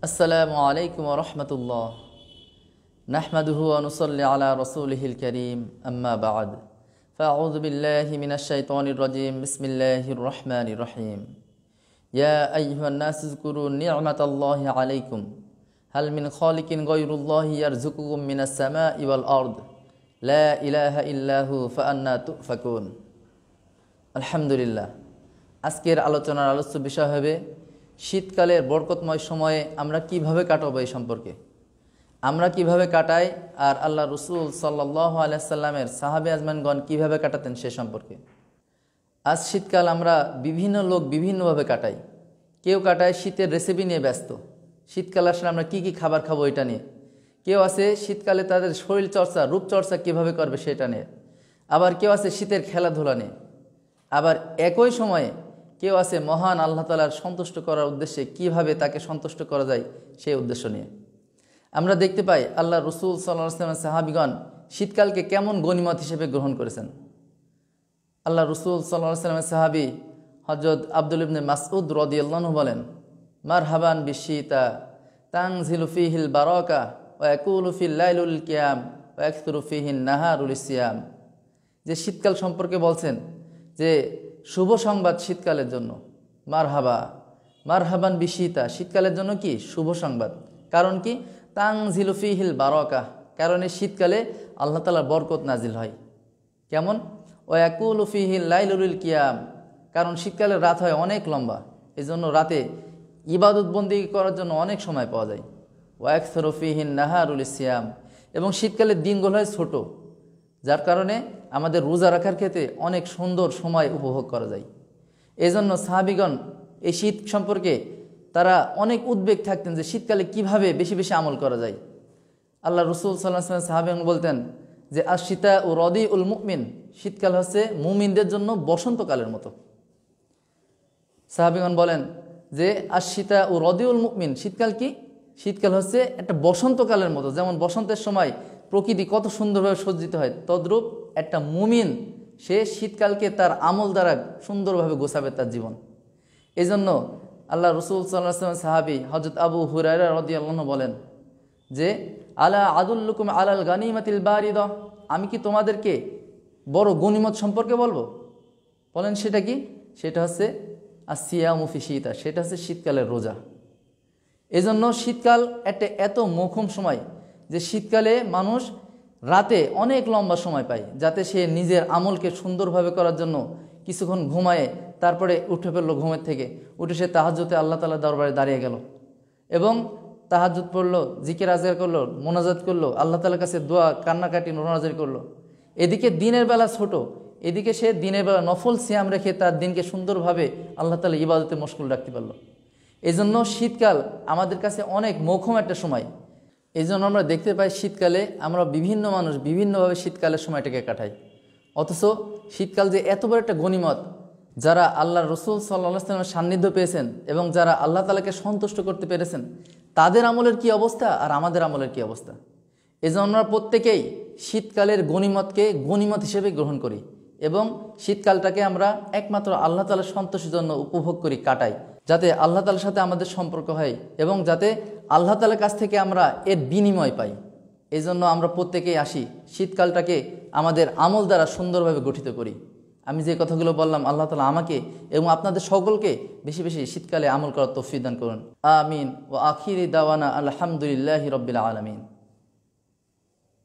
আসসালামু আলাইকুম ওয়া রাহমাতুল্লাহ। নাহমাদুহু ওয়া নুসাল্লি আলা রাসূলিহিল কারীম, আম্মা বা'দ। ফাআউযু বিল্লাহি মিনাশ শাইতানির রাজীম। বিসমিল্লাহির রাহমানির রাহিম। ইয়া আইয়ুহান নাসু যকুরু নি'মাতাল্লাহি আলাইকুম হাল মিন খালিকিন গায়রুল্লাহি ইয়ারযুকুকুম মিনাস সামাই ওয়াল আরদ লা ইলাহা ইল্লাহু ফাআন্না তুফাকুন। আলহামদুলিল্লাহ। আজকের আলোচনার আলোচ্য বিষয় হবে শীতকালের বরকতময় সময়ে আমরা কিভাবে কাটাবো এই সম্পর্কে। আমরা কিভাবে কাটাই আর আল্লাহ রসুল সাল্লাল্লাহু আলাইহি সাল্লামের সাহাবে আজমানগণ কিভাবে কাটাতেন সে সম্পর্কে। আজ শীতকাল আমরা বিভিন্ন লোক বিভিন্নভাবে কাটাই। কেউ কাটায় শীতের রেসিপি নিয়ে ব্যস্ত, শীতকাল আসলে আমরা কি কি খাবার খাবো এটা নিয়ে। কেউ আছে শীতকালে তাদের শরীর চর্চা রূপচর্চা কিভাবে করবে সেটা নিয়ে। আবার কেউ আছে শীতের খেলাধুলা নিয়ে। আবার একই সময়ে কেউ আছে মহান আল্লাহ তাআলার সন্তুষ্ট করার উদ্দেশ্যে কিভাবে তাকে সন্তুষ্ট করা যায় সেই উদ্দেশ্য নিয়ে। আমরা দেখতে পাই আল্লাহ রসুল সাল্লাল্লাহু আলাইহি ওয়াসাল্লাম সাহাবীগণ শীতকালকে কেমন গনিমত হিসেবে গ্রহণ করেছেন। আল্লাহ রসুল সাল্লাল্লাহু আলাইহি ওয়াসাল্লামের সাহাবী হযরত আব্দুল ইবনে মাসউদ রাদিয়াল্লাহু আনহু বলেন, মারহাবান বিশীতা তানজিলু ফীহিল বারাকা ওয়া ইয়াকুলু ফিল লাইলুল কিয়াম ওয়া ইয়াকসুরু ফীহিন নাহারুল সিয়াম। যে শীতকাল সম্পর্কে বলছেন যে শুভ সংবাদ শীতকালের জন্য। মারহাবান বিশীতা, শীতকালের জন্য কি শুভ সংবাদ। কারণ কি? তানজিলু ফীহিল বারাকা, কারণ এই শীতকালে আল্লাহ তাআলার বরকত নাজিল হয়। কেমন? ওয়া ইয়াকুলু ফীহিল লাইলুল কিয়াম, কারণ শীতকালের রাত হয় অনেক লম্বা, এই জন্য রাতে ইবাদত বন্দেগী করার জন্য অনেক সময় পাওয়া যায়। ওয়া ইয়াকসুরু ফীহিন নাহারুল সিয়াম, এবং শীতকালের দিনগুলো হয় ছোট, যার কারণে আমাদের রোজা রাখার ক্ষেত্রে অনেক সুন্দর সময় উপভোগ করা যায়। এই জন্য সাহাবীগণ এই শীত সম্পর্কে তারা অনেক উদ্বেগ থাকতেন যে শীতকালে কিভাবে বেশি বেশি আমল করা যায়। আল্লাহ রসুল সাল্লাল্লাহু আলাইহি ওয়াসাল্লাম সাহাবীগণ বলতেন যে আশিতা ও রদিউল মুমিন, শীতকাল হচ্ছে মুমিনদের জন্য বসন্তকালের মতো। সাহাবীগণ বলেন যে আশিতা ও রদিউল মুমিন, শীতকাল কি? শীতকাল হচ্ছে একটা বসন্তকালের মতো। যেমন বসন্তের সময় প্রকৃতি কত সুন্দরভাবে সজ্জিত হয়, তদ্রূপ একটা মুমিন সে শীতকালকে তার আমল দ্বারা সুন্দরভাবে গোছাবে তার জীবন। এই জন্য আল্লাহ রসুল সাল্লাল্লাহু আলাইহি ওয়াসাল্লাম সাহাবী হযরত আবু হুরায়রা রাদিয়াল্লাহু আনহু বলেন যে আলা আদুল্লুকুম আলাল গানিমাতিল বারিদা, আমি কি তোমাদেরকে বড় গনিমত সম্পর্কে বলবো? বলেন সেটা কি? সেটা হচ্ছে আসিয়ামু ফি শীতা, সেটা হচ্ছে শীতকালের রোজা। এজন্য শীতকাল একটা এত মোক্ষম সময় যে শীতকালে মানুষ রাতে অনেক লম্বা সময় পায়, যাতে সে নিজের আমলকে সুন্দরভাবে করার জন্য কিছুক্ষণ ঘুমায়, তারপরে উঠে পড়লো ঘুমের থেকে, উঠে সে তাহাজ্জুদে আল্লাহ তাআলার দরবারে দাঁড়িয়ে গেল এবং তাহাজ্জুদ পড়লো, জিকির আজকার করলো, মোনাজাত করলো, আল্লাহ তাআলার কাছে দোয়া কান্নাকাটি রোনাজারি করলো। এদিকে দিনের বেলা ছোট, এদিকে সে দিনের বেলা নফল সিয়াম রেখে তার দিনকে সুন্দরভাবে আল্লাহ তাআলা ইবাদতে মশগুল রাখতে পারলো। এই জন্য শীতকাল আমাদের কাছে অনেক মোক্ষম একটা সময়। এই জন্য আমরা দেখতে পাই শীতকালে আমরা বিভিন্ন মানুষ বিভিন্নভাবে শীতকালের সময়টাকে কাটাই। অথচ শীতকাল যে এত বড় একটা গনিমত, যারা আল্লাহ রসুল সাল্লাল্লাহু আলাইহি ওয়াসাল্লামের সান্নিধ্য পেয়েছেন এবং যারা আল্লাহ তাআলাকে সন্তুষ্ট করতে পেরেছেন, তাদের আমলের কি অবস্থা আর আমাদের আমলের কি অবস্থা। এই জন্য আমরা প্রত্যেকেই শীতকালের গনিমতকে গনিমত হিসেবে গ্রহণ করি এবং শীতকালটাকে আমরা একমাত্র আল্লাহ তাআলার সন্তোষের জন্য উপভোগ করি, কাটাই, যাতে আল্লাহ তাআলার সাথে আমাদের সম্পর্ক হয় এবং যাতে আল্লাহ তাআলার কাছ থেকে আমরা এর বিনিময় পাই। এই জন্য আমরা প্রত্যেকেই আসি শীতকালটাকে আমাদের আমল দ্বারা সুন্দরভাবে গঠিত করি। আমি যে কথাগুলো বললাম, আল্লাহ তাআলা আমাকে এবং আপনাদের সকলকে বেশি বেশি শীতকালে আমল করার তৌফিক দান করুন। আমিন। ওয়া আখিরি দাওয়ানা আলহামদুলিল্লাহি রাব্বিল আলামিন।